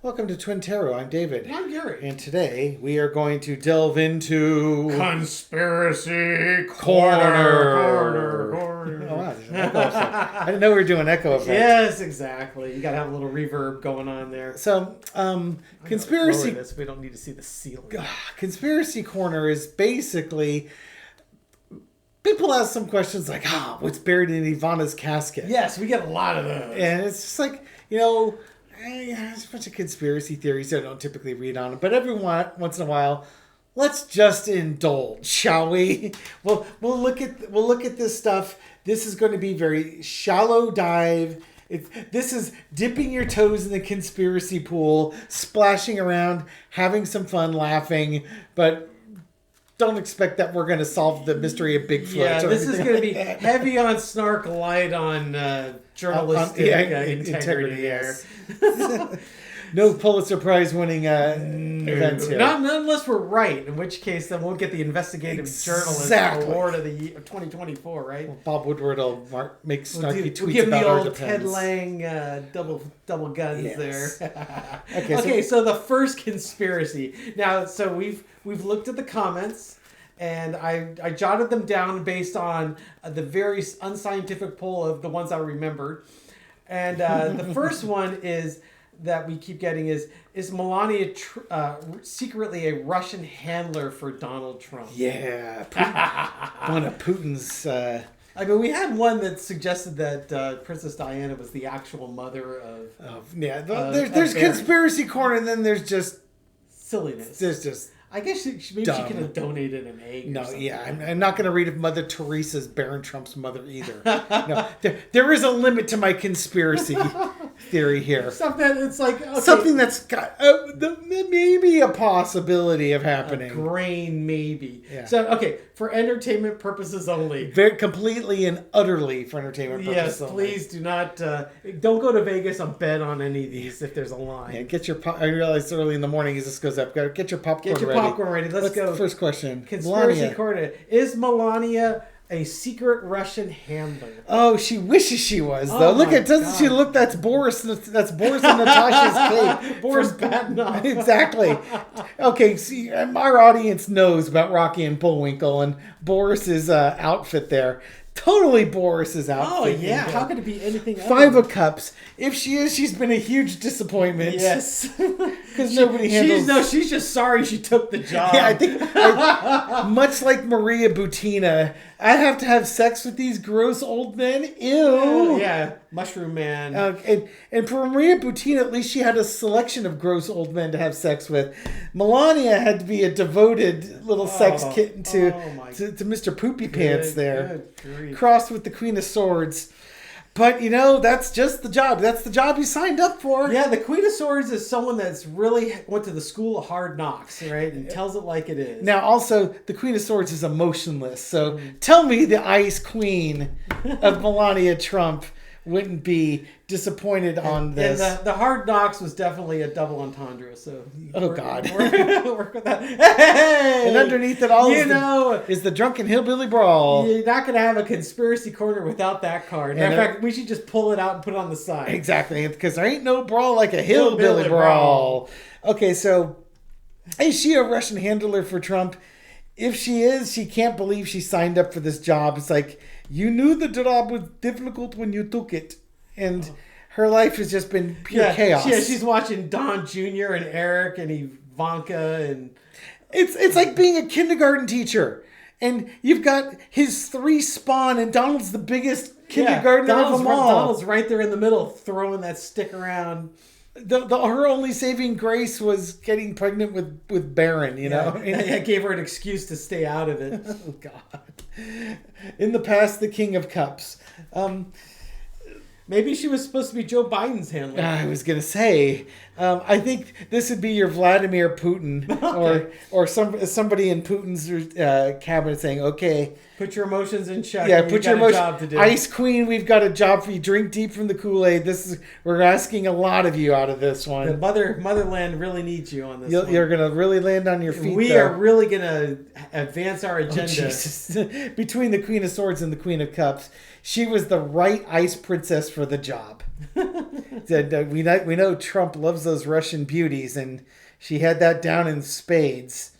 Welcome to Twin Tarot. I'm David. And I'm Gary. And today we are going to delve into... Conspiracy Corner. Oh, wow, there's an echo effect. I didn't know we were doing echo effects. Yes, exactly. You got to have a little reverb going on there. So, conspiracy... This, we don't need to see the ceiling. Conspiracy Corner is basically... People ask some questions like, what's buried in Ivana's casket? Yes, we get a lot of those. And it's just like, there's a bunch of conspiracy theories I don't typically read on, but every once in a while, let's just indulge, shall we? We'll look at this stuff. This is going to be very shallow dive. This is dipping your toes in the conspiracy pool, splashing around, having some fun, laughing, but don't expect that we're going to solve the mystery of Bigfoot. Yeah, this is going to be heavy on Snark, light on journalistic integrity there. Yes. No Pulitzer Prize winning events here. Not unless we're right, in which case then we'll get the investigative journalist award of the year, 2024, right? Well, Bob Woodward will make snarky tweets we'll give about the our old defense. Ted Lang double guns there. Okay, so the first conspiracy. Now, so we've looked at the comments, and I jotted them down based on the very unscientific poll of the ones I remembered. And the first one is that we keep getting is Melania secretly a Russian handler for Donald Trump? Yeah, one of Putin's. I mean, we had one that suggested that Princess Diana was the actual mother of. There's conspiracy corner, and then there's just silliness. There's just. I guess maybe she could have donated an egg. No, I'm not going to read of Mother Teresa's Baron Trump's mother either. No, there is a limit to my conspiracy theory here. Something that's got maybe a possibility of happening. A grain, maybe. Yeah. So, okay, for entertainment purposes only. Very completely and utterly for entertainment purposes only. Please do not. Don't go to Vegas and bet on any of these if there's a line. Yeah, get your. I realized early in the morning as this goes up. Get your popcorn ready. Let's go. First question. Conspiracy Corner. Is Melania a secret Russian handler? Oh, she wishes she was, though. Doesn't she look? That's Boris. That's Boris and Natasha's cape. Boris Badenov. Exactly. Okay, see, our audience knows about Rocky and Bullwinkle and Boris's outfit there. Totally Boris's outfit. Oh, yeah. How could it be anything else? Five of Cups. If she is, she's been a huge disappointment. Yes. Because nobody handles... She's just sorry she took the job. Yeah, I think, much like Maria Butina, I have to have sex with these gross old men. Ew. Yeah, Mushroom Man. And for Maria Butina, at least she had a selection of gross old men to have sex with. Melania had to be a devoted little sex kitten to Mr. Poopy Pants there. Crossed with the Queen of Swords. But, that's just the job. That's the job you signed up for. Yeah, the Queen of Swords is someone that's really went to the school of hard knocks, right? And tells it like it is. Now, also, the Queen of Swords is emotionless. So tell me the Ice Queen of Melania Trump wouldn't be disappointed on this. And the hard knocks was definitely a double entendre. So God. Work with that. Hey! And underneath it all is the drunken hillbilly brawl. You're not going to have a conspiracy corner without that card. Matter of fact, we should just pull it out and put it on the side. Exactly, because there ain't no brawl like a hillbilly brawl. Okay, so is she a Russian handler for Trump? If she is, she can't believe she signed up for this job. It's like, you knew the job was difficult when you took it. And her life has just been pure chaos. Yeah, she's watching Don Jr. and Eric and Ivanka. And It's like being a kindergarten teacher. And you've got his 3 spawn, and Donald's the biggest kindergartner of them all. Donald's right there in the middle, throwing that stick around. Her only saving grace was getting pregnant with Barron, I gave her an excuse to stay out of it. Oh, God. In the past, the King of Cups. Maybe she was supposed to be Joe Biden's handler. I was going to say, I think this would be your Vladimir Putin or somebody in Putin's cabinet saying, okay. Put your emotions in check. Yeah, put your emotions. Job to do. Ice Queen, we've got a job for you. Drink deep from the Kool-Aid. We're asking a lot of you out of this one. The motherland really needs you on this one. You're going to really land on your feet. We are really going to advance our agenda. Oh, Jesus. Between the Queen of Swords and the Queen of Cups, she was the right ice princess for the job. We know Trump loves those Russian beauties, and she had that down in spades.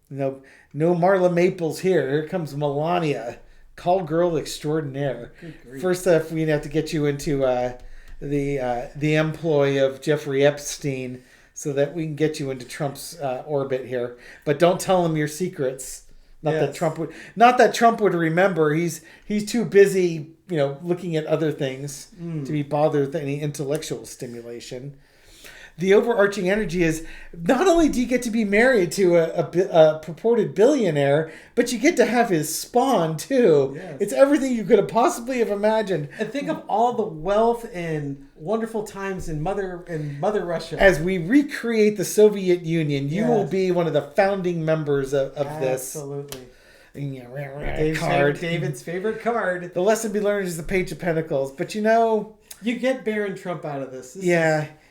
No Marla Maples here. Here comes Melania, call girl extraordinaire. First up, we have to get you into the employ of Jeffrey Epstein, so that we can get you into Trump's orbit here. But don't tell him your secrets. Not that Trump would remember. He's too busy, looking at other things to be bothered with any intellectual stimulation. The overarching energy is not only do you get to be married to a purported billionaire, but you get to have his spawn too. Yes. It's everything you could have possibly have imagined. And think of all the wealth and wonderful times in Mother Russia. As we recreate the Soviet Union, you will be one of the founding members of this. Absolutely. David's favorite card. The lesson to be learned is the Page of Pentacles. But you get Barron Trump out of this.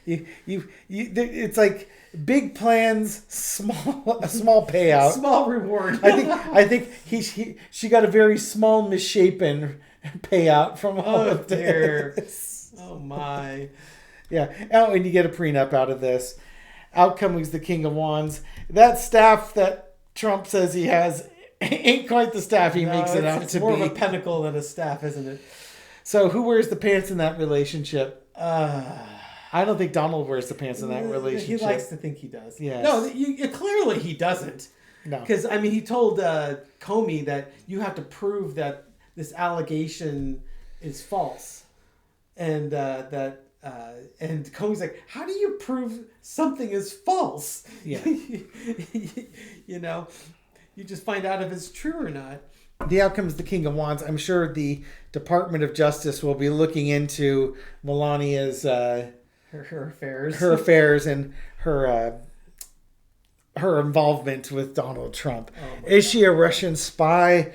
It's like big plans, a small payout, small reward. I think she got a very small, misshapen payout from all of this. Oh my. Yeah. Oh, and you get a prenup out of this. Outcome is the King of Wands. That staff that Trump says he has ain't quite the staff he makes it out to be. It's more of a pentacle than a staff, isn't it? So who wears the pants in that relationship? I don't think Donald wears the pants in that relationship. He likes to think he does. Yes. No, clearly he doesn't. No. Because, he told Comey that you have to prove that this allegation is false. And and Comey's like, how do you prove something is false? Yeah. You just find out if it's true or not. The outcome is the King of Wands. I'm sure the Department of Justice will be looking into Melania's... Her affairs. Her affairs and her involvement with Donald Trump. Is she a Russian spy?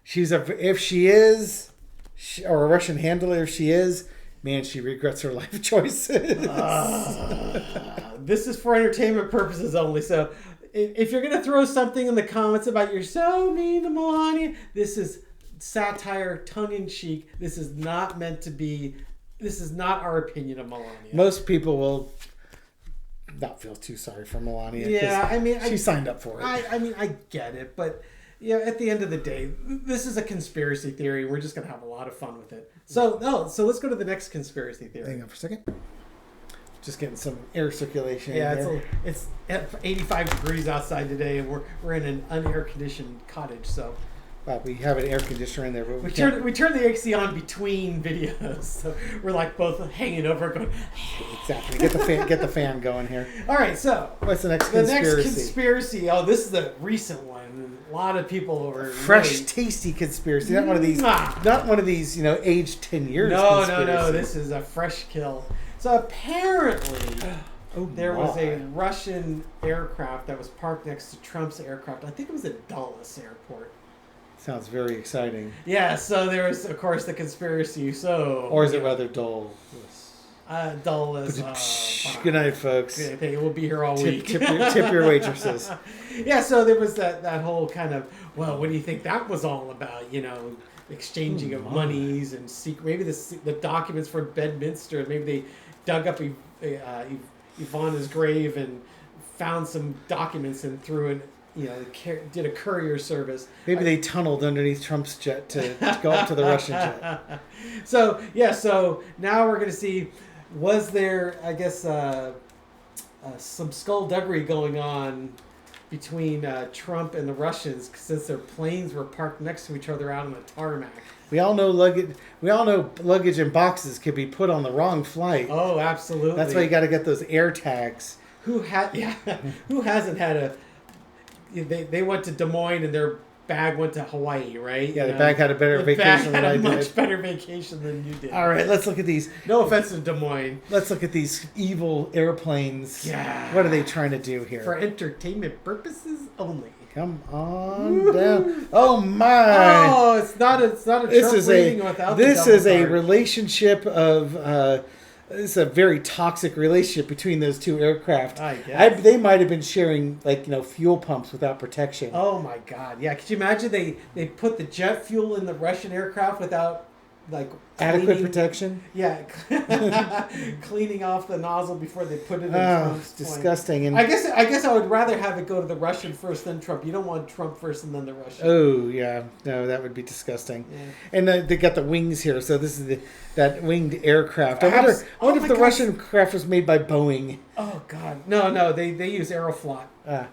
If she is, or a Russian handler if she is, man, she regrets her life choices. This is for entertainment purposes only. So if you're going to throw something in the comments about you're so mean to Melania, this is satire, tongue-in-cheek. This is not meant to be... This is not our opinion of Melania. Most people will not feel too sorry for Melania. Yeah, she signed up for it. I get it, but at the end of the day, this is a conspiracy theory. We're just gonna have a lot of fun with it. So let's go to the next conspiracy theory. Hang on for a second. Just getting some air circulation. Yeah, it's 85 degrees outside today, and we're in an unair conditioned cottage, so. Well, we have an air conditioner in there, but we turn the AC on between videos, so we're like both hanging over, going. Exactly. Get the fan going here. All right, so what's the next conspiracy? The next conspiracy. Oh, this is the recent one. A lot of people were fresh, tasty conspiracy. Not one of these. Not one of these. Aged 10 years. No. This is a fresh kill. So apparently, there was a Russian aircraft that was parked next to Trump's aircraft. I think it was at Dulles Airport. Sounds very exciting. Yeah, so there was, of course, the conspiracy. Or is it rather dull? Dulles. Good night, folks. They will be here all week. Tip your waitresses. Yeah, so there was that whole kind of, well, what do you think that was all about? Exchanging of monies and maybe the documents for Bedminster. Maybe they dug up Ivana's grave and found some documents and threw in. Did a courier service. Maybe they tunneled underneath Trump's jet to go up to the Russian jet. So now we're going to see, was there, I guess, some skullduggery going on between Trump and the Russians since their planes were parked next to each other out on the tarmac. We all know luggage and boxes could be put on the wrong flight. Oh, absolutely. That's why you got to get those air tags. Who hasn't had a... They went to Des Moines and their bag went to Hawaii, right? Yeah, the bag had a better vacation than I did. Much better vacation than you did. All right, let's look at these. No offense to Des Moines. Let's look at these evil airplanes. Yeah. What are they trying to do here? For entertainment purposes only. Come on down. Oh my! Oh, it's not a Trump reading without. This is a relationship of. This is a very toxic relationship between those two aircraft. I guess. They might have been sharing fuel pumps without protection. Oh my God! Yeah, could you imagine they put the jet fuel in the Russian aircraft without like Adequate protection. Yeah, cleaning off the nozzle before they put it in Oh, Trump's plane. disgusting. And I guess I would rather have it go to the Russian first, then Trump. You don't want Trump first and then the Russian. oh yeah, no, that would be disgusting. Yeah. And they got the wings here, so this is that winged aircraft. I wonder Oh if my the God. Russian craft was made by Boeing. Oh God, no, they use Aeroflot. Ah,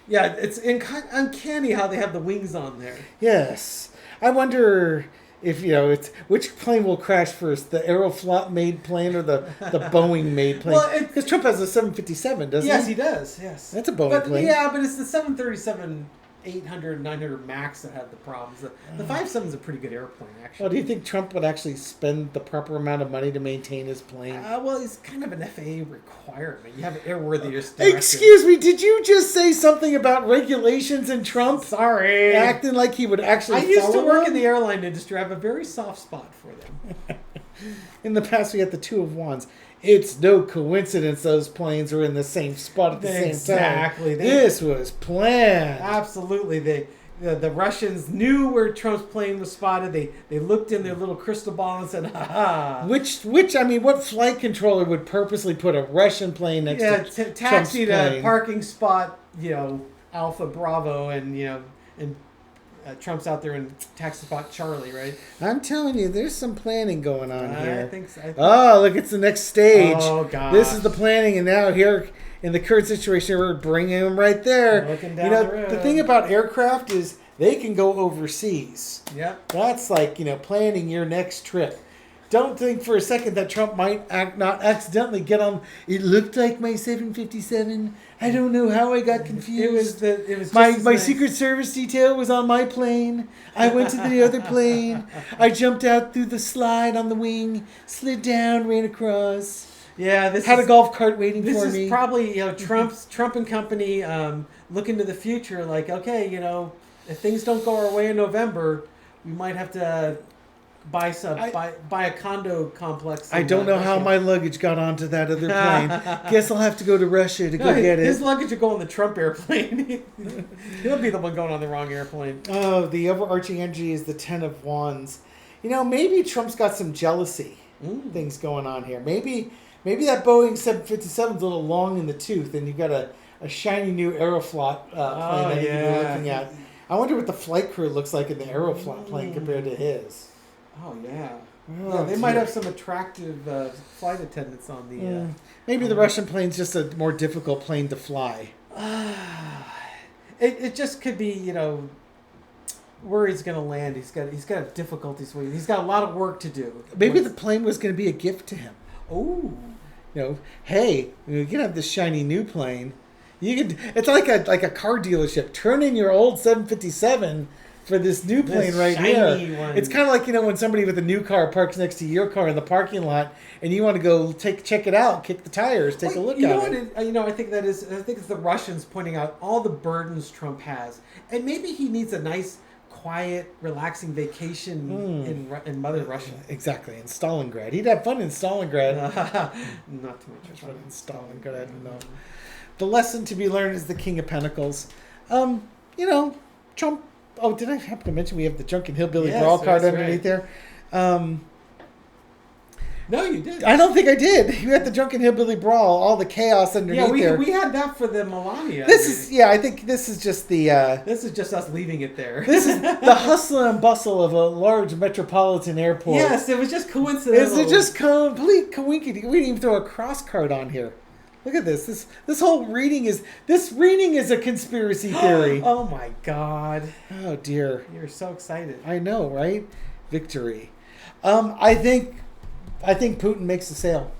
Yeah, it's uncanny how they have the wings on there. yes. I wonder if it's which plane will crash first, the Aeroflot made plane or the Boeing made plane? Well, because Trump has a 757, doesn't Yes, he? he does. Yes, That's a Boeing but, plane. Yeah, but it's the 737 800, 900 Max that had the problems. The 57 is a pretty good airplane, actually. Well, do you think Trump would actually spend the proper amount of money to maintain his plane? Well, it's kind of an FAA requirement. You have an airworthiness directive. Excuse me, did you just say something about regulations and Trump? Sorry. Acting like he would actually I used to follow work them? in the airline industry. I have a very soft spot for them. In the past, we had the Two of Wands. It's no coincidence those planes are in the same spot at the same time. Exactly. This was planned. Absolutely. The Russians knew where Trump's plane was spotted. They looked in their little crystal ball and said, "Ha ha." What flight controller would purposely put a Russian plane next to Trump's taxi to plane? parking spot, Alpha Bravo, and Trump's out there in taxi spot Charlie, right? I'm telling you, there's some planning going on here. I think so. Oh, look, it's the next stage. Oh, gosh. This is the planning, and now here in the current situation, we're bringing them right there. Looking down the road. The thing about aircraft is they can go overseas. Yep. That's like, planning your next trip. Don't think for a second that Trump might not accidentally get on. It looked like my 757. I don't know how I got confused. It was my just as nice. Secret Service detail was on my plane. I went to the other plane. I jumped out through the slide on the wing, slid down, ran across. Yeah, Had a golf cart waiting for me. This is probably Trump and company looking to the future. Like, okay, if things don't go our way in November, we might have to buy a condo complex. I don't know how my luggage got onto that other plane. Guess I'll have to go to Russia to go get it. His luggage will go on the Trump airplane. He'll be the one going on the wrong airplane. Oh, the overarching energy is the Ten of Wands. Maybe Trump's got some jealousy things going on here. Maybe that Boeing 757 is a little long in the tooth, and you've got a shiny new Aeroflot plane that you're looking at. I wonder what the flight crew looks like in the Aeroflot plane compared to his. Oh, yeah. Oh, they might have some attractive flight attendants on the... Maybe the Russian plane's just a more difficult plane to fly. It just could be, where he's going to land. He's got difficulties with it. He's got a lot of work to do. Maybe the plane was going to be a gift to him. Oh. Hey, you can have this shiny new plane. It's like a car dealership. Turn in your old 757 for this new plane right here. One. It's kind of like when somebody with a new car parks next to your car in the parking lot, and you want to go check it out, kick the tires, take a look at it. I think it's the Russians pointing out all the burdens Trump has, and maybe he needs a nice, quiet, relaxing vacation in Mother Russia. Exactly, in Stalingrad. He'd have fun in Stalingrad. Not too much fun in Stalingrad. No. The lesson to be learned is the King of Pentacles. Trump. Oh, did I happen to mention we have the Drunken Hillbilly Brawl card underneath there? No, you did. I don't think I did. You had the Drunken Hillbilly Brawl, all the chaos underneath there. We had that for the Melania. I think this is just the... this is just us leaving it there. This is the hustle and bustle of a large metropolitan airport. Yes, it was just coincidental. It's just complete coinkity. We didn't even throw a cross card on here. Look at this. This whole reading is a conspiracy theory. Oh my God. Oh dear. You're so excited. I know, right? Victory. I think Putin makes the sale.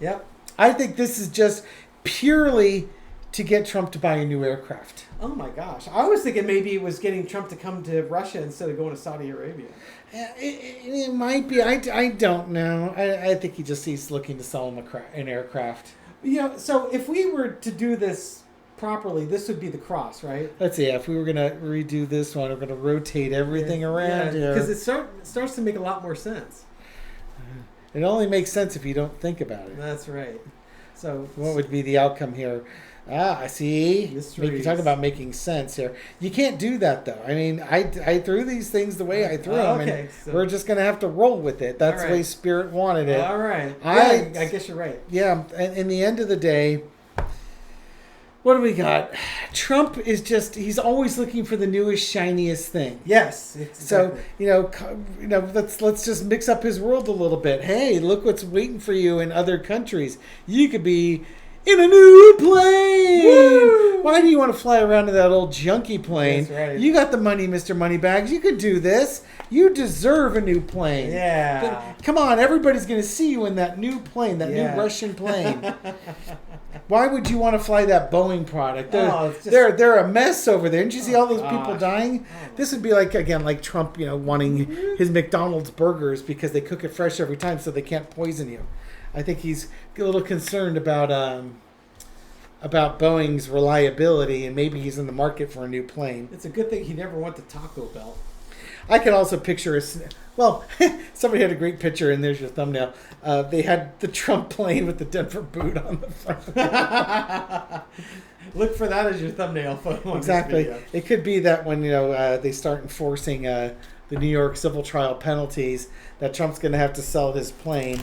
Yep. I think this is just purely to get Trump to buy a new aircraft. Oh my gosh. I was thinking maybe it was getting Trump to come to Russia instead of going to Saudi Arabia. It might be. I don't know. I think he's looking to sell him an aircraft. So if we were to do this properly, this would be the cross, right? Let's see. If we were going to redo this one, we're going to rotate everything around here. Because it starts to make a lot more sense. It only makes sense if you don't think about it. That's right. So What would be the outcome here? I see. Mysteries. Talk about making sense here. You can't do that though. I mean, I threw these things the way I threw them, and so- we're just gonna have to roll with it. That's All the way right. Spirit wanted it. All right. I guess you're right. Yeah, and in the end of the day, what do we got? Trump is he's always looking for the newest, shiniest thing. Yes. So let's just mix up his world a little bit. Hey, look what's waiting for you in other countries. You could be in a new plane. Woo! Why do you want to fly around in that old junky plane? That's right. You got the money, Mr. Moneybags. You could do this. You deserve a new plane. Yeah. Come on, everybody's going to see you in that new plane, that new Russian plane. Why would you want to fly that Boeing product? They're a mess over there. Didn't you see all those people dying? This would be like Trump, wanting his McDonald's burgers because they cook it fresh every time, so they can't poison you. I think he's a little concerned about Boeing's reliability, and maybe he's in the market for a new plane. It's a good thing he never went to Taco Bell. I can also picture somebody had a great picture, and there's your thumbnail. They had the Trump plane with the Denver boot on the front. Look for that as your thumbnail photo. Exactly. It could be that when they start enforcing the New York civil trial penalties, that Trump's going to have to sell his plane,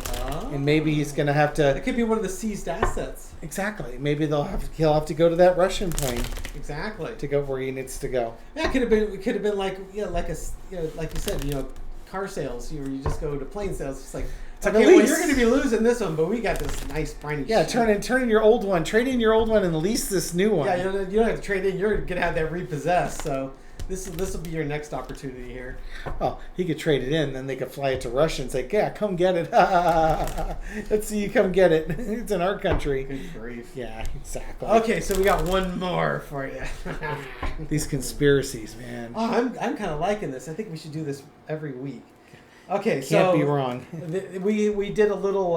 and maybe he's going to have to. It could be one of the seized assets. Exactly. Maybe he'll have to go to that Russian plane. Exactly. To go where he needs to go. Yeah, it could have been like like you said, car sales. You just go to plane sales. It's like, okay, well, you're going to be losing this one, but we got this nice brand new. Yeah, turn in your old one, trade in your old one, and lease this new one. Yeah, you don't have to trade in. You're going to have that repossessed. So this will be your next opportunity here. Well, he could trade it in, then they could fly it to Russia and say, "Yeah, come get it. Let's see you come get it. It's in our country." Good grief. Yeah, exactly. Okay, so we got one more for you. These conspiracies, man. Oh, I'm kind of liking this. I think we should do this every week. Okay, Can't be wrong. We did a little.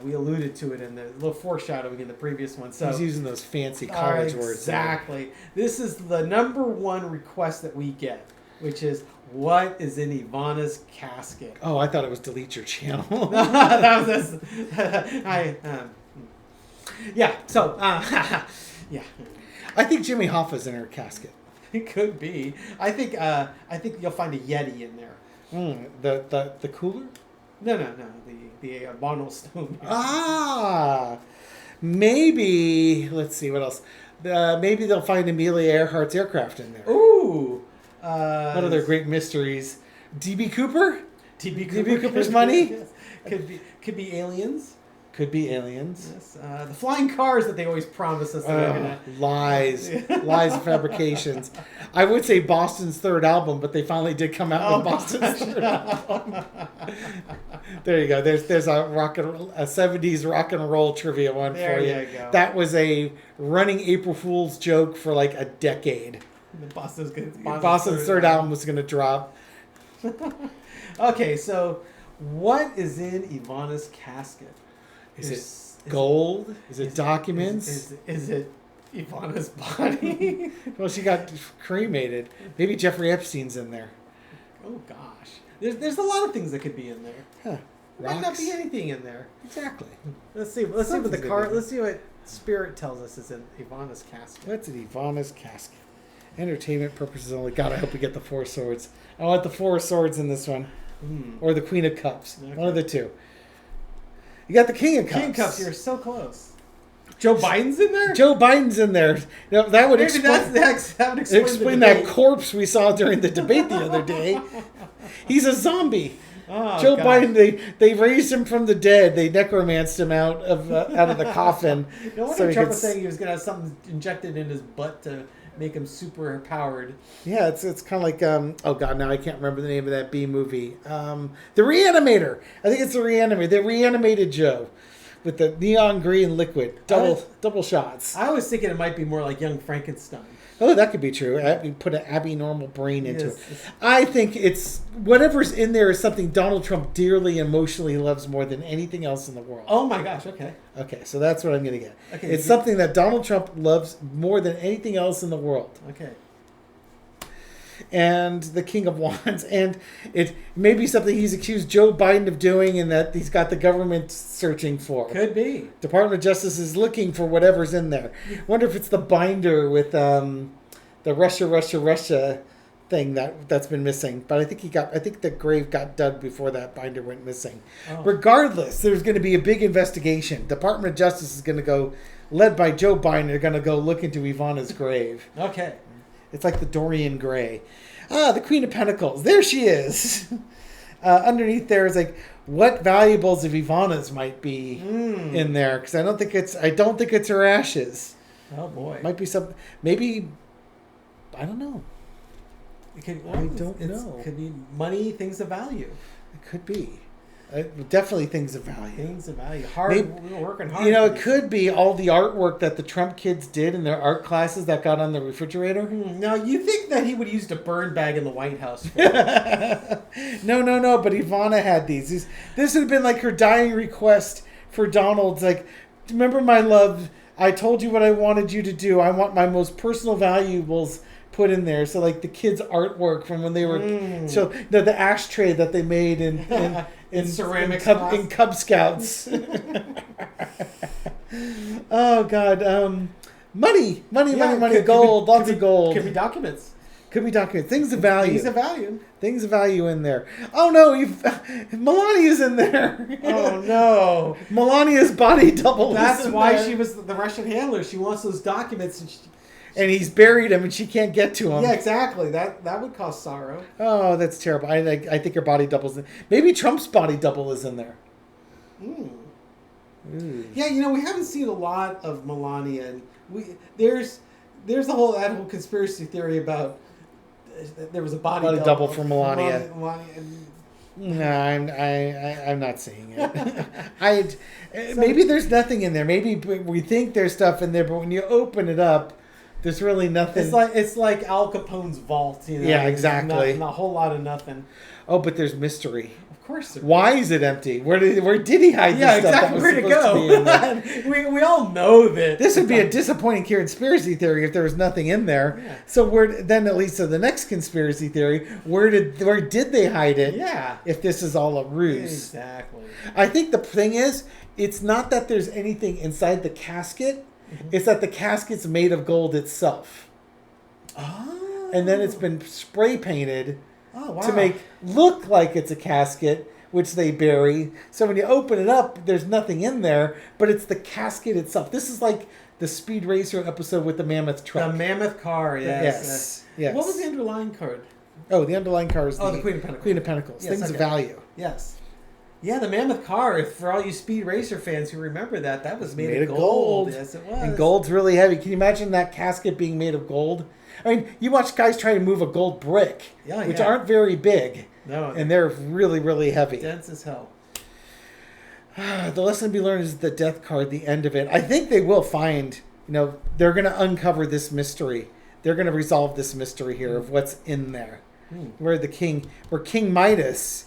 We alluded to it in the little foreshadowing in the previous one. So he's using those fancy college words. Exactly. This is the number one request that we get, which is, what is in Ivana's casket? Oh, I thought it was delete your channel. That was yeah. So yeah. I think Jimmy Hoffa's in her casket. It could be. I think you'll find a Yeti in there. The cooler? No. The Bonal Stone. Maybe. Let's see what else. Maybe they'll find Amelia Earhart's aircraft in there. Ooh. One of their great mysteries. D.B. Cooper? D.B. Cooper's money? Yes. Could be aliens. Could be aliens. Yes. The flying cars that they always promise us. Lies. Lies and fabrications. I would say Boston's third album, but they finally did come out with Boston's third album. There you go. There's a 70s rock and roll trivia one there for you. You go. That was a running April Fool's joke for like a decade. Boston's third album was going to drop. Okay, so what is in Ivana's casket? Is it gold? Is it documents? Is it Ivana's body? Well, she got cremated. Maybe Jeffrey Epstein's in there. Oh gosh, there's a lot of things that could be in there. Huh. There might not be anything in there. Exactly. Let's see what Spirit tells us is in Ivana's casket. What's in Ivana's casket? Entertainment purposes only. God, I hope we get the Four Swords. I want the Four Swords in this one, or the Queen of Cups. Okay. One of the two. You got the King of Cups. King of Cups, you're so close. Joe Biden's in there? Joe Biden's in there. That would explain that corpse we saw during the debate the other day. He's a zombie. Oh, Joe Biden, they raised him from the dead. They necromanced him out of the coffin. No wonder Trump was saying he was going to have something injected in his butt to make him super powered. Yeah, it's kind of like oh god, now I can't remember the name of that B movie. The Reanimator. I think it's the Reanimator. They reanimated Joe with the neon green liquid, double shots. I was thinking it might be more like Young Frankenstein. Oh, that could be true. You put an abnormal brain into it. I think it's whatever's in there is something Donald Trump dearly emotionally loves more than anything else in the world. Oh my gosh, okay. Okay, so that's what I'm going to get. Okay, it's something that Donald Trump loves more than anything else in the world. Okay. and the King of Wands, and it may be something he's accused Joe Biden of doing, and that he's got the government searching for. Could be. Department of Justice is looking for whatever's in there. Wonder if it's the binder with the Russia thing that's been missing. But I think the grave got dug before that binder went missing. Oh. Regardless, there's going to be a big investigation. Department of Justice is going to go, led by Joe Biden, they're going to go look into Ivana's grave. Okay. It's like the Dorian Gray. The Queen of Pentacles. There she is. Underneath there is like what valuables of Ivana's might be in there, because I don't think it's her ashes. Oh boy. Might be something. Maybe I don't know. I don't know. It could be money, things of value. It could be. Definitely things of value. Things of value. We're working hard. It could be all the artwork that the Trump kids did in their art classes that got on the refrigerator. Now, you think that he would have used a burn bag in the White House for No. But Ivana had these. This would have been like her dying request for Donald's. Like, remember, my love, I told you what I wanted you to do. I want my most personal valuables put in there. So like the kids' artwork from when they were so the ashtray that they made in ceramic in Cub Scouts. Oh God, money, gold, lots of gold. Could be documents. Things of value. Things of value in there. Oh no, Melania's in there. Oh no, Melania's body double. That's why she was the Russian handler. She wants those documents, and he's buried them, and she can't get to them. Yeah, exactly. That would cause sorrow. Oh, that's terrible. I think her body double's in. Maybe Trump's body double is in there. Yeah, we haven't seen a lot of Melania, and there's that whole conspiracy theory about there was a body double for Melania. No, I'm not seeing it. Maybe there's nothing in there. Maybe we think there's stuff in there, but when you open it up, there's really nothing. It's like Al Capone's vault. Yeah, exactly. Not a whole lot of nothing. Oh, but there's mystery. Of course. Why is it empty? Where did he hide this stuff? Exactly. Where'd it go? we all know that. This would be a disappointing conspiracy theory if there was nothing in there. Yeah. So then it leads to the next conspiracy theory. Where did they hide it? Yeah. If this is all a ruse. Exactly. I think the thing is, it's not that there's anything inside the casket. It's that the casket's made of gold itself. Oh. And then it's been spray painted to make look like it's a casket, which they bury. So when you open it up, there's nothing in there, but it's the casket itself. This is like the Speed Racer episode with the mammoth truck. The mammoth car, yes. Yes. What was the underlying card? Oh, the underlying car is the Queen of Pentacles. Queen of Pentacles. Yes, Things of value. Yes. Yeah, the mammoth car, for all you Speed Racer fans who remember that was made of gold. Yes, it was. And gold's really heavy. Can you imagine that casket being made of gold? I mean, you watch guys try to move a gold brick, which aren't very big. No. And they're really, really heavy. Dense as hell. The lesson to be learned is the death card, the end of it. I think they will find, they're going to uncover this mystery. They're going to resolve this mystery here of what's in there. Where King Midas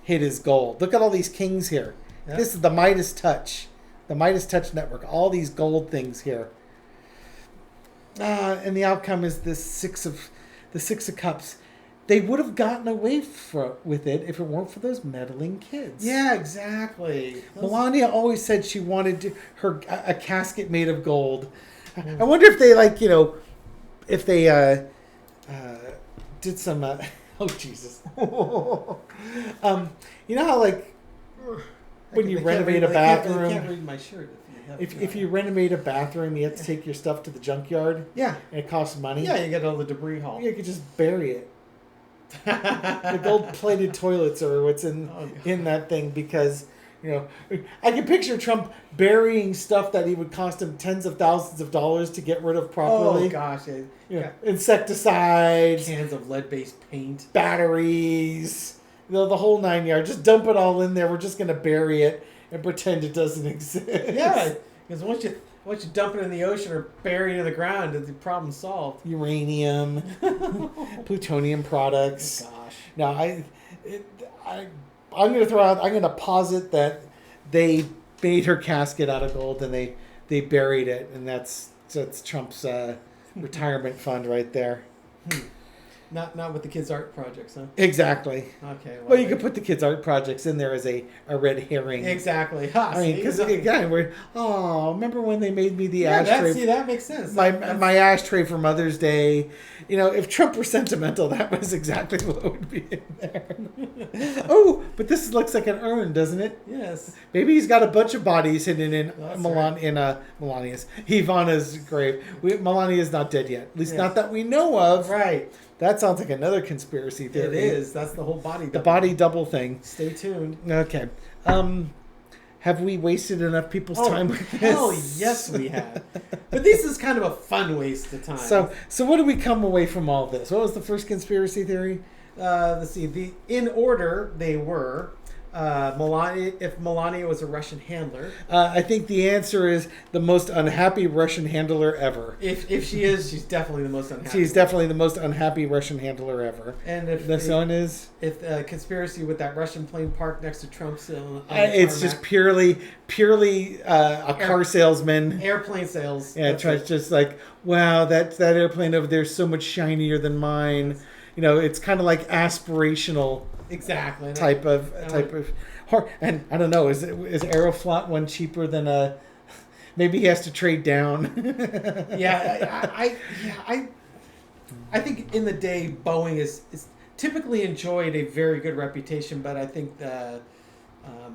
hid his gold. Look at all these kings here. Yep. This is the Midas Touch. The Midas Touch network. All these gold things here. And the outcome is the Six of Cups. They would have gotten away with it if it weren't for those meddling kids. Yeah, exactly. Melania always said she wanted a casket made of gold. I wonder if they if they did some. Oh Jesus! You know how when you renovate a bathroom, I can't read my shirt. If you renovate a bathroom, you have to take your stuff to the junkyard. Yeah, and it costs money. Yeah, you get all the debris haul. You could just bury it. The gold-plated toilets are what's in that thing because I can picture Trump burying stuff that he would cost him tens of thousands of dollars to get rid of properly. Oh gosh, insecticides, cans of lead-based paint, batteries, the whole 9 yards. Just dump it all in there. We're just gonna bury it and pretend it doesn't exist. Yeah, because once you dump it in the ocean or bury it in the ground, the problem's solved. Uranium, plutonium products. Oh, gosh. Now I'm going to posit that they made her casket out of gold and they buried it, and that's Trump's retirement fund right there. Not with the kids' art projects, huh? Exactly. Okay. Well, you could put the kids' art projects in there as a red herring. Exactly. Ha, I mean, because again, remember when they made me the ashtray? That makes sense. My ashtray for Mother's Day. If Trump were sentimental, that was exactly what would be in there. Oh, but this looks like an urn, doesn't it? Yes. Maybe he's got a bunch of bodies hidden in Melania's Ivana's grave. Melania's not dead yet. At least Yes. not that we know of. Right. That sounds like another conspiracy theory. It is. That's the whole body. The body double thing. Stay tuned. Okay. Have we wasted enough people's time with this? Hell yes, we have. But this is kind of a fun waste of time. So what do we come away from all this? What was the first conspiracy theory? Let's see. In order, they were Melania. If Melania was a Russian handler, I think the answer is the most unhappy Russian handler ever. If she is, she's definitely the most unhappy. She's definitely the most unhappy Russian handler ever. And if the son is, if conspiracy with that Russian plane parked next to Trump's, it's just purely a car salesman. Airplane sales. Yeah, it's just like, wow, that airplane over there is so much shinier than mine. It's kind of like aspirational. Exactly. Type of, and I don't know. Is Aeroflot one cheaper than a? Maybe he has to trade down. I think in the day Boeing is typically enjoyed a very good reputation, but I think the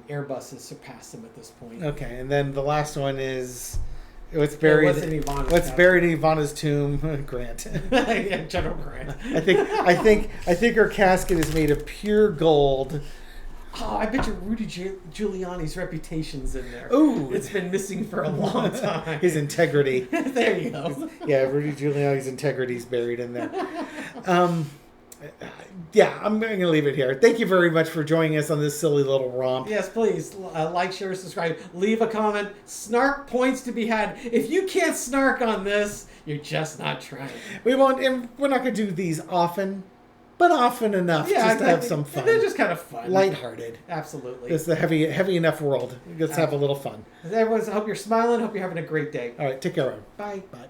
Airbus has surpassed them at this point. Okay, and then the last one is. What's buried in Ivana's tomb? Grant. Yeah, General Grant. I think her casket is made of pure gold. Oh, I bet you Rudy Giuliani's reputation's in there. Ooh, it's been missing for a long time. His integrity. There you go. Yeah, Rudy Giuliani's integrity's buried in there. Yeah, I'm going to leave it here. Thank you very much for joining us on this silly little romp. Yes, please like, share, subscribe, leave a comment. Snark points to be had. If you can't snark on this, you're just not trying. We won't, and we're not going to do these often, but often enough just to have some fun. They're just kind of fun, lighthearted. Absolutely. It's the heavy enough world. Let's have a little fun. Everyone, I hope you're smiling. Hope you're having a great day. All right, take care. Bye. Bye.